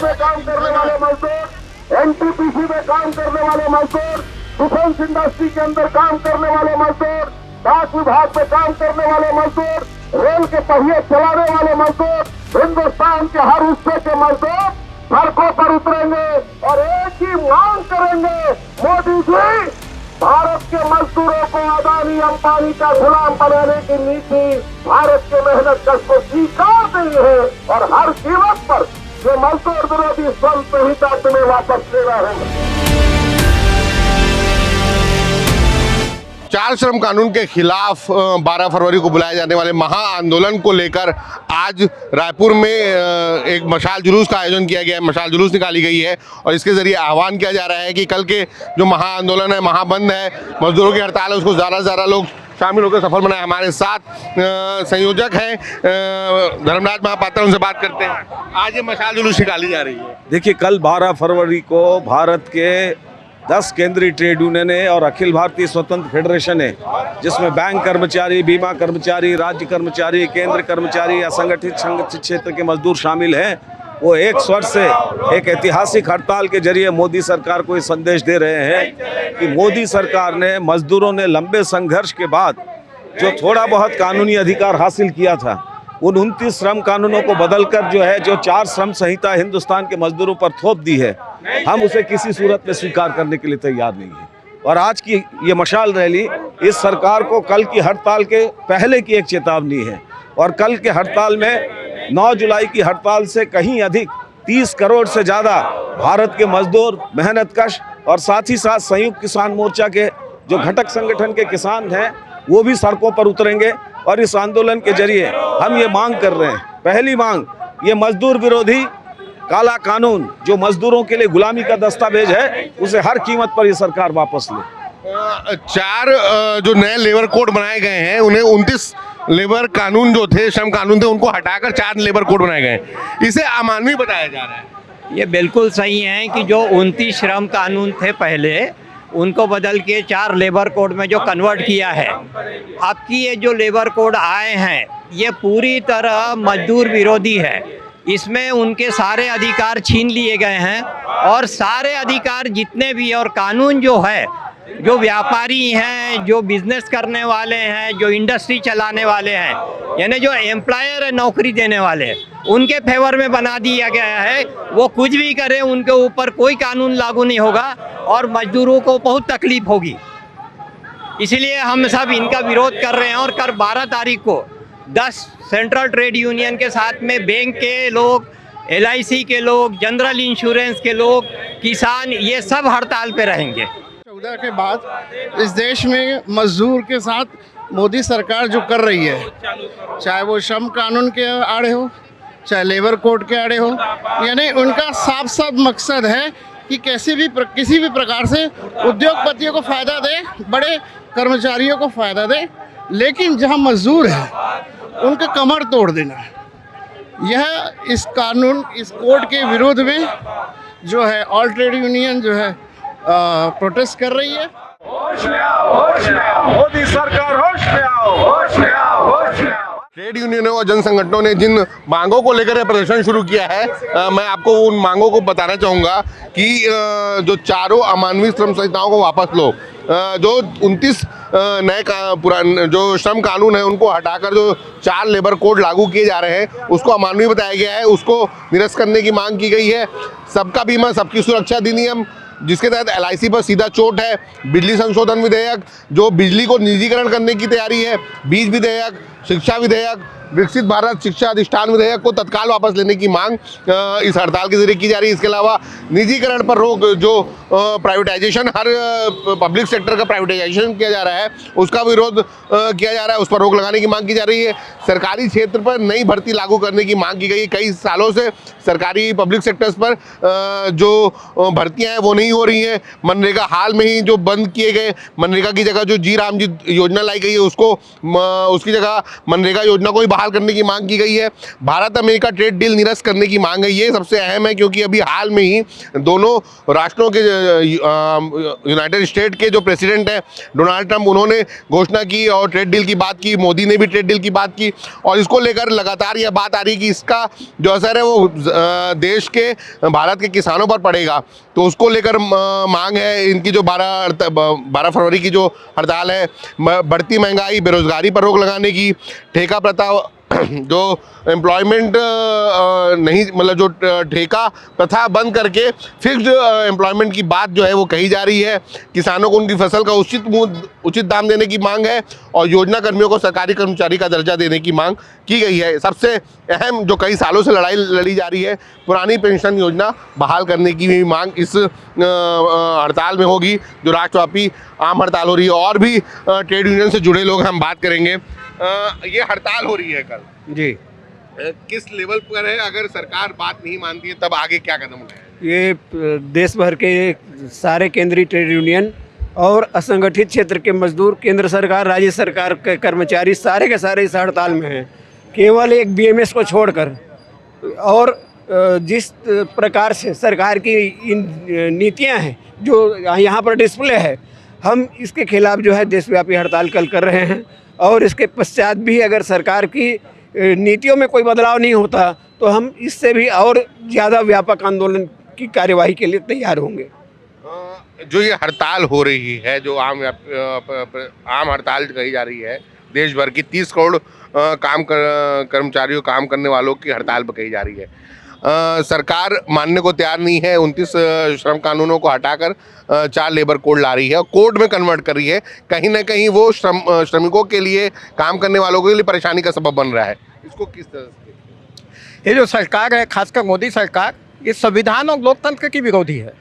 में काम करने वाले मजदूर, एनटीपीसी में काम करने वाले मजदूर, डिफेंस इंडस्ट्री के अंदर काम करने वाले मजदूर, डाक विभाग में काम करने वाले मजदूर, रेल के पहिए चलाने वाले मजदूर, हिंदुस्तान के हर हिस्से के मजदूर सड़कों पर उतरेंगे और एक ही मांग करेंगे, मोदी जी भारत के मजदूरों को अदानी अंबानी का गुलाम बनाने की नीति भारत के मेहनत कश को स्वीकार नहीं है और हर कीमत पर ये मजदूर विरोधी श्रम संहिता तुम्हें वापस लेना है। 4 श्रम कानून के खिलाफ 12 फरवरी को बुलाए जाने वाले महाआंदोलन को लेकर आज रायपुर में एक मशाल जुलूस का आयोजन किया गया है। मशाल जुलूस निकाली गई है और इसके जरिए आह्वान किया जा रहा है कि कल के जो महाआंदोलन है, महाबंद है, मजदूरों की हड़ताल है, उसको ज़्यादा से ज़्यादा लोग शामिल होकर सफल बनाए। हमारे साथ संयोजक हैं धर्मराज महापात्र, उनसे बात करते हैं। आज ये मशाल जुलूस निकाली जा रही है। देखिए, कल 12 फरवरी को भारत के 10 केंद्रीय ट्रेड यूनियन और अखिल भारतीय स्वतंत्र फेडरेशन है, जिसमें बैंक कर्मचारी, बीमा कर्मचारी, राज्य कर्मचारी, केंद्र कर्मचारी, असंगठित संगठित क्षेत्र के मजदूर शामिल हैं। वो एक स्वर से एक ऐतिहासिक हड़ताल के जरिए मोदी सरकार को ये संदेश दे रहे हैं कि मोदी सरकार ने, मजदूरों ने लंबे संघर्ष के बाद जो थोड़ा बहुत कानूनी अधिकार हासिल किया था, उन 29 श्रम कानूनों को बदलकर जो 4 श्रम संहिता हिंदुस्तान के मजदूरों पर थोप दी है, हम उसे किसी सूरत में स्वीकार करने के लिए तैयार नहीं है। और आज की ये मशाल रैली इस सरकार को कल की हड़ताल के पहले की एक चेतावनी है। और कल के हड़ताल में 9 जुलाई की हड़ताल से कहीं अधिक 30 करोड़ से ज़्यादा भारत के मजदूर, मेहनतकश और साथ ही साथ संयुक्त किसान मोर्चा के जो घटक संगठन के किसान हैं, वो भी सड़कों पर उतरेंगे। और इस आंदोलन के जरिए हम ये मांग कर रहे हैं, पहली मांग, ये मजदूर विरोधी काला कानून जो मजदूरों के लिए गुलामी का दस्तावेज है, उसे हर कीमत पर ये सरकार वापस ले। 4 जो नए लेबर कोड बनाए गए हैं, उन्हें 29 लेबर कानून जो थे, श्रम कानून थे, उनको हटाकर 4 लेबर कोड बनाए गए हैं। इसे अमानवीय बताया जा रहा है। ये बिल्कुल सही है कि जो 29 श्रम कानून थे पहले, उनको बदल के 4 लेबर कोड में जो कन्वर्ट किया है, अब की ये जो लेबर कोड आए हैं, ये पूरी तरह मजदूर विरोधी है। इसमें उनके सारे अधिकार छीन लिए गए हैं और सारे अधिकार जितने भी और कानून जो है, जो व्यापारी हैं, जो बिजनेस करने वाले हैं, जो इंडस्ट्री चलाने वाले हैं, यानी जो एम्प्लॉयर है, नौकरी देने वाले, उनके फेवर में बना दिया गया है। वो कुछ भी करें, उनके ऊपर कोई कानून लागू नहीं होगा और मजदूरों को बहुत तकलीफ होगी। इसलिए हम सब इनका विरोध कर रहे हैं। और कल 12 तारीख को 10 सेंट्रल ट्रेड यूनियन के साथ में बैंक के लोग, LIC के लोग, जनरल इंश्योरेंस के लोग, किसान, ये सब हड़ताल पे रहेंगे। 14 के बाद इस देश में मजदूर के साथ मोदी सरकार जो कर रही है, चाहे वो श्रम कानून के आड़े हो, चाहे लेबर कोड के आड़े हो, यानी उनका साफ साफ मकसद है कि किसी भी प्रकार से उद्योगपतियों को फ़ायदा दे, बड़े कर्मचारियों को फ़ायदा दे, लेकिन जहां मजदूर है उनका कमर तोड़ देना है। यह इस कानून, इस कोड के विरोध में जो है ऑल ट्रेड यूनियन जो है प्रोटेस्ट कर रही है। होश में आओ, होश में आओ, मोदी सरकार होश में आओ, होश में आओ, होश में आओ। ट्रेड यूनियनों और जन संगठनों ने जिन मांगों को लेकर प्रदर्शन शुरू किया है, मैं आपको उन मांगों को बताना चाहूँगा कि जो 4 अमानवीय श्रम संहिताओं को वापस लो, जो 29 नए पुराने जो श्रम कानून है, उनको हटाकर जो 4 लेबर कोड लागू किए जा रहे हैं, उसको अमानवीय बताया गया है, उसको निरस्त करने की मांग की गई है। सबका बीमा सबकी सुरक्षा अधिनियम, जिसके तहत LIC पर सीधा चोट है, बिजली संशोधन विधेयक जो बिजली को निजीकरण करने की तैयारी है, बीज विधेयक, शिक्षा विधेयक, विकसित भारत शिक्षा अधिष्ठान विधेयक को तत्काल वापस लेने की मांग इस हड़ताल के जरिए की जा रही है। इसके अलावा निजीकरण पर रोक, जो प्राइवेटाइजेशन, हर पब्लिक सेक्टर का प्राइवेटाइजेशन किया जा रहा है, उसका विरोध किया जा रहा है, उस पर रोक लगाने की मांग की जा रही है। सरकारी क्षेत्र पर नई भर्ती लागू करने की मांग की गई। कई सालों से सरकारी पब्लिक सेक्टर्स पर जो भर्तियाँ हैं वो नहीं हो रही हैं। मनरेगा हाल में ही जो बंद किए गए, मनरेगा की जगह जो जी राम जी योजना लाई गई है, उसको उसकी जगह मनरेगा योजना को भी बहाल करने की मांग की गई है। भारत अमेरिका ट्रेड डील निरस्त करने की मांग है। ये सबसे अहम है क्योंकि अभी हाल में ही दोनों राष्ट्रों के यूनाइटेड स्टेट के जो प्रेसिडेंट हैं डोनाल्ड ट्रंप, उन्होंने घोषणा की और ट्रेड डील की बात की। मोदी ने भी ट्रेड डील की बात की और इसको लेकर लगातार यह बात आ रही है कि इसका जो असर है वो देश के भारत के किसानों पर पड़ेगा। तो उसको लेकर मांग है इनकी जो 12 फरवरी की जो हड़ताल है, बढ़ती महंगाई, बेरोजगारी पर रोक लगाने की, ठेका प्रथा जो एम्प्लॉयमेंट नहीं, मतलब जो ठेका प्रथा बंद करके फिक्स्ड एम्प्लॉयमेंट की बात जो है वो कही जा रही है। किसानों को उनकी फसल का उचित दाम देने की मांग है और योजना कर्मियों को सरकारी कर्मचारी का दर्जा देने की मांग की गई है। सबसे अहम जो कई सालों से लड़ाई लड़ी जा रही है, पुरानी पेंशन योजना बहाल करने की भी मांग इस हड़ताल में होगी, जो राष्ट्रव्यापी आम हड़ताल हो रही है। और भी ट्रेड यूनियन से जुड़े लोग हम बात करेंगे। ये हड़ताल हो रही है कल जी, किस लेवल पर है? अगर सरकार बात नहीं मानती है तब आगे क्या कदम उठाए? ये देश भर के सारे केंद्रीय ट्रेड यूनियन और असंगठित क्षेत्र के मजदूर, केंद्र सरकार, राज्य सरकार के कर्मचारी सारे के सारे इस हड़ताल में हैं। केवल एक बीएमएस को छोड़कर। और जिस प्रकार से सरकार की इन नीतियां हैं जो यहाँ पर डिस्प्ले है, हम इसके खिलाफ जो है देशव्यापी हड़ताल कल कर रहे हैं। और इसके पश्चात भी अगर सरकार की नीतियों में कोई बदलाव नहीं होता तो हम इससे भी और ज़्यादा व्यापक आंदोलन की कार्यवाही के लिए तैयार होंगे। जो ये हड़ताल हो रही है, जो आम हड़ताल कही जा रही है, देश भर की 30 करोड़ कर्मचारियों, काम करने वालों की हड़ताल कही जा रही है। सरकार मानने को तैयार नहीं है। 29 श्रम कानूनों को हटाकर 4 लेबर कोड ला रही है और कोड में कन्वर्ट कर रही है। कहीं ना कहीं वो श्रमिकों के लिए, काम करने वालों के लिए परेशानी का सबब बन रहा है। इसको किस तरह से? ये जो सरकार है, खासकर मोदी सरकार, ये संविधान और लोकतंत्र की विरोधी है।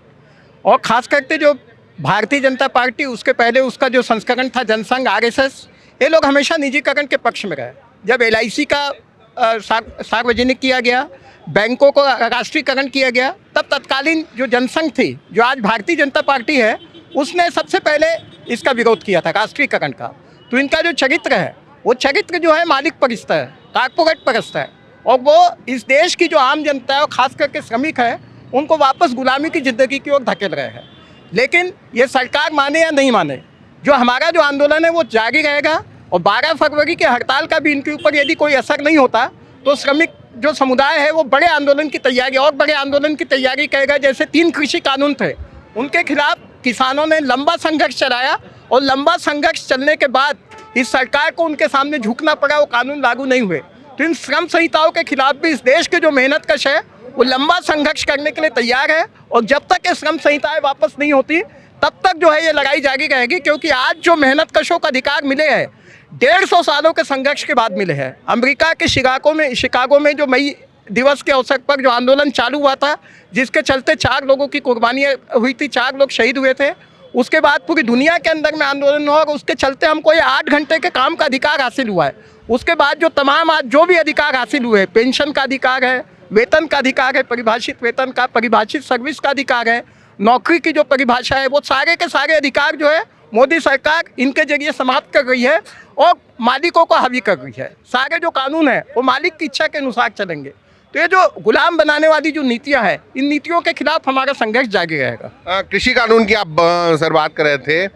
और खास करके जो भारतीय जनता पार्टी, उसके पहले उसका जो संस्करण था जनसंघ, आरएसएस, ये लोग हमेशा निजीकरण के पक्ष में रहे। जब एलआईसी का सार्वजनिक किया गया, बैंकों को राष्ट्रीयकरण किया गया, तब तत्कालीन जो जनसंघ थी, जो आज भारतीय जनता पार्टी है, उसने सबसे पहले इसका विरोध किया था, राष्ट्रीयकरण का। तो इनका जो चरित्र है, वो चरित्र जो है मालिक परस्त है, कारपोरेट परस्त है। और वो इस देश की जो आम जनता है और खास करके श्रमिक है, उनको वापस गुलामी की ज़िंदगी की ओर धकेल रहे हैं। लेकिन ये सरकार माने या नहीं माने, जो हमारा जो आंदोलन है वो जारी रहेगा। और 12 फरवरी के हड़ताल का भी इनके ऊपर यदि कोई असर नहीं होता तो श्रमिक जो समुदाय है वो बड़े आंदोलन की तैयारी, और बड़े आंदोलन की तैयारी करेगा। जैसे 3 कृषि कानून थे, उनके खिलाफ किसानों ने लंबा संघर्ष चलाया और लंबा संघर्ष चलने के बाद इस सरकार को उनके सामने झुकना पड़ा, वो कानून लागू नहीं हुए। तो इन श्रम संहिताओं के खिलाफ भी इस देश के जो मेहनतकश है वो लंबा संघर्ष करने के लिए तैयार है। और जब तक ये श्रम संहिताएं वापस नहीं होती तब तक जो है ये लड़ाई जारी रहेगी। क्योंकि आज जो मेहनतकशों का अधिकार मिले हैं 150 सालों के संघर्ष के बाद मिले हैं। अमेरिका के शिकागो में जो मई दिवस के अवसर पर जो आंदोलन चालू हुआ था, जिसके चलते 4 लोगों की कुर्बानियाँ हुई थी, 4 लोग शहीद हुए थे, उसके बाद पूरी दुनिया के अंदर में आंदोलन हुआ और उसके चलते हमको ये 8 घंटे के काम का अधिकार हासिल हुआ है। उसके बाद जो तमाम आज जो भी अधिकार हासिल हुए, पेंशन का अधिकार है, वेतन का अधिकार है, परिभाषित वेतन का, परिभाषित सर्विस का अधिकार है, नौकरी की जो परिभाषा है, वो सारे के सारे अधिकार जो है मोदी सरकार इनके जरिए समाप्त कर रही है और मालिकों को हावी कर रही है। सारे जो कानून है वो मालिक की इच्छा के अनुसार चलेंगे। तो ये जो गुलाम बनाने वाली जो नीतियां हैं, इन नीतियों के खिलाफ हमारा संघर्ष जारी रहेगा। कृषि कानून की आप सर बात कर रहे थे।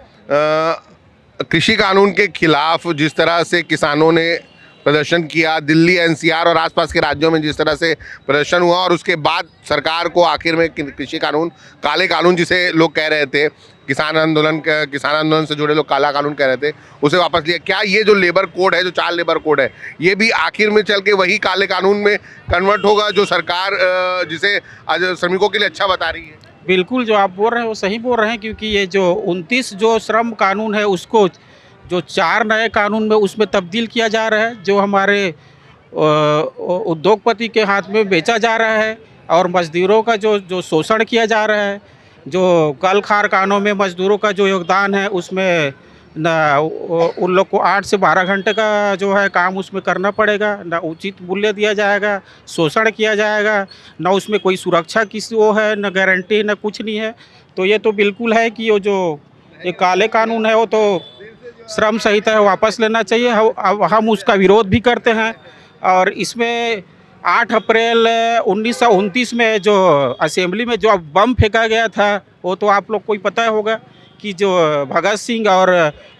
कृषि कानून के खिलाफ जिस तरह से किसानों ने प्रदर्शन किया, दिल्ली, एनसीआर और आसपास के राज्यों में जिस तरह से प्रदर्शन हुआ, और उसके बाद सरकार को आखिर में कृषि कानून, काले कानून जिसे लोग कह रहे थे, किसान आंदोलन से जुड़े लोग काला कानून कह रहे थे, उसे वापस लिया। क्या ये जो लेबर कोड है, जो 4 लेबर कोड है, ये भी आखिर में चल के वही काले कानून में कन्वर्ट होगा जो सरकार जिसे आज श्रमिकों के लिए अच्छा बता रही है? बिल्कुल, जो आप बोल रहे हैं वो सही बोल रहे हैं। क्योंकि ये जो 29 जो श्रम कानून है, उसको जो 4 नए कानून में उसमें तब्दील किया जा रहा है, जो हमारे उद्योगपति के हाथ में बेचा जा रहा है, और मजदूरों का जो शोषण किया जा रहा है, जो कल कारखानों में मजदूरों का जो योगदान है, उसमें उन लोग को 8 से 12 घंटे का जो है काम उसमें करना पड़ेगा, ना उचित मूल्य दिया जाएगा, शोषण किया जाएगा, ना उसमें कोई सुरक्षा की वो है, ना गारंटी, ना कुछ नहीं है। तो ये तो बिल्कुल है कि ये जो ये काले कानून है वो तो श्रम संहिता है वापस लेना चाहिए। हम उसका विरोध भी करते हैं। और इसमें 8 अप्रैल 1929 में जो असेंबली में जो बम फेंका गया था, वो तो आप लोग को ही पता होगा कि जो भगत सिंह और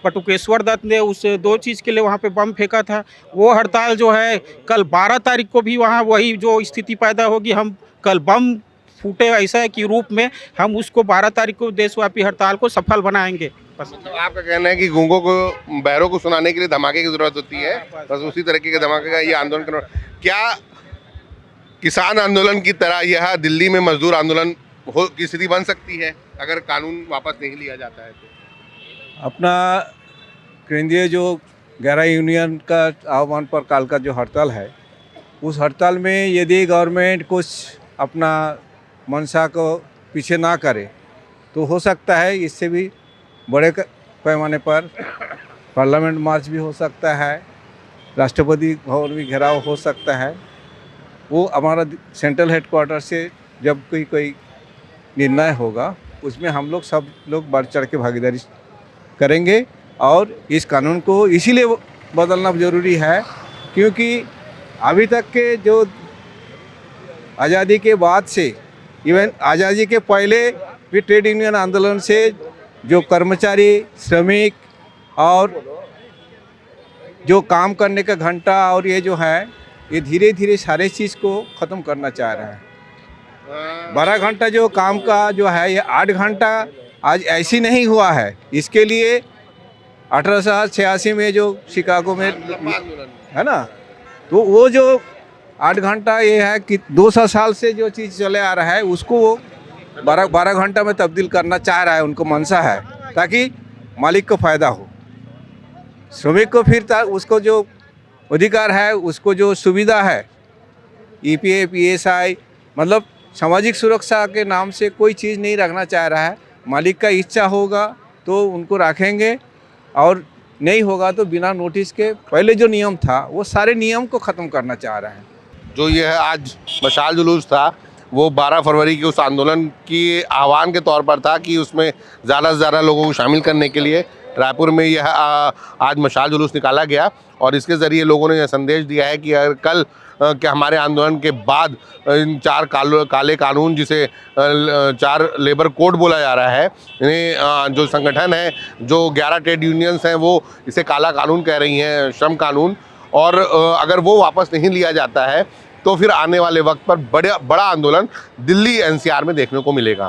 बटुकेश्वर दत्त ने उस 2 चीज़ के लिए वहाँ पे बम फेंका था। वो हड़ताल जो है कल 12 तारीख को भी वहाँ वही जो स्थिति पैदा होगी। हम कल बम फूटे ऐसा है कि रूप में हम उसको 12 तारीख को देशव्यापी हड़ताल को सफल बनाएंगे। बस तो आपका कहना है कि गूंगों को, बहरों को सुनाने के लिए धमाके की जरूरत होती है, बस उसी तरीके के धमाके का ये आंदोलन करना। क्या किसान आंदोलन की तरह यह दिल्ली में मजदूर आंदोलन की स्थिति बन सकती है अगर कानून वापस नहीं लिया जाता है तो? अपना केंद्रीय जो 11 यूनियन का आह्वान पर काल का जो हड़ताल है, उस हड़ताल में यदि गवर्नमेंट कुछ अपना मंशा को पीछे ना करे तो हो सकता है इससे भी बड़े पैमाने पर पार्लियामेंट मार्च भी हो सकता है, राष्ट्रपति भवन भी घेराव हो सकता है। वो हमारा सेंट्रल हेडक्वार्टर से जब कोई निर्णय होगा उसमें हम लोग सब लोग बढ़ चढ़ के भागीदारी करेंगे। और इस कानून को इसीलिए बदलना ज़रूरी है क्योंकि अभी तक के जो आज़ादी के बाद से, इवन आज़ादी के पहले भी ट्रेड यूनियन आंदोलन से जो कर्मचारी, श्रमिक और जो काम करने का घंटा और ये जो है, ये धीरे धीरे सारे चीज़ को ख़त्म करना चाह रहा है। 12 घंटा जो काम का जो है, ये 8 घंटा आज ऐसी नहीं हुआ है। इसके लिए 1886 में जो शिकागो में है ना, तो वो जो 8 घंटा ये है कि 200 साल से जो चीज़ चले आ रहा है उसको वो 12 घंटा में तब्दील करना चाह रहा है। उनको मंशा है ताकि मालिक को फ़ायदा हो, श्रमिक को फिर उसको जो अधिकार है, उसको जो सुविधा है, EPF, PSI, मतलब सामाजिक सुरक्षा के नाम से कोई चीज़ नहीं रखना चाह रहा है। मालिक का इच्छा होगा तो उनको रखेंगे और नहीं होगा तो बिना नोटिस के पहले जो नियम था वो सारे नियम को ख़त्म करना चाह रहा है। जो यह आज मशाल जुलूस था वो 12 फरवरी के उस आंदोलन की आह्वान के तौर पर था कि उसमें ज़्यादा से ज़्यादा लोगों को शामिल करने के लिए रायपुर में यह आज मशाल जुलूस निकाला गया। और इसके ज़रिए लोगों ने यह संदेश दिया है कि अगर कल कि हमारे आंदोलन के बाद इन 4 काले कानून, जिसे 4 लेबर कोड बोला जा रहा है, इन्हें जो संगठन है, जो 11 ट्रेड यूनियंस हैं, वो इसे काला कानून कह रही हैं, श्रम कानून। और अगर वो वापस नहीं लिया जाता है तो फिर आने वाले वक्त पर बड़ा आंदोलन दिल्ली NCR में देखने को मिलेगा।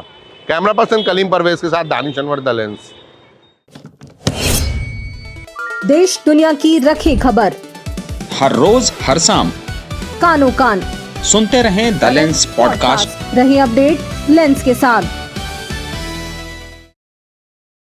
कैमरा पर्सन कलीम परवेज के साथ दानिश अनवर, द लेंस। देश दुनिया की रखी खबर हर रोज हर शाम कानो कान सुनते रहें द लेंस पॉडकास्ट। रही अपडेट लेंस के साथ।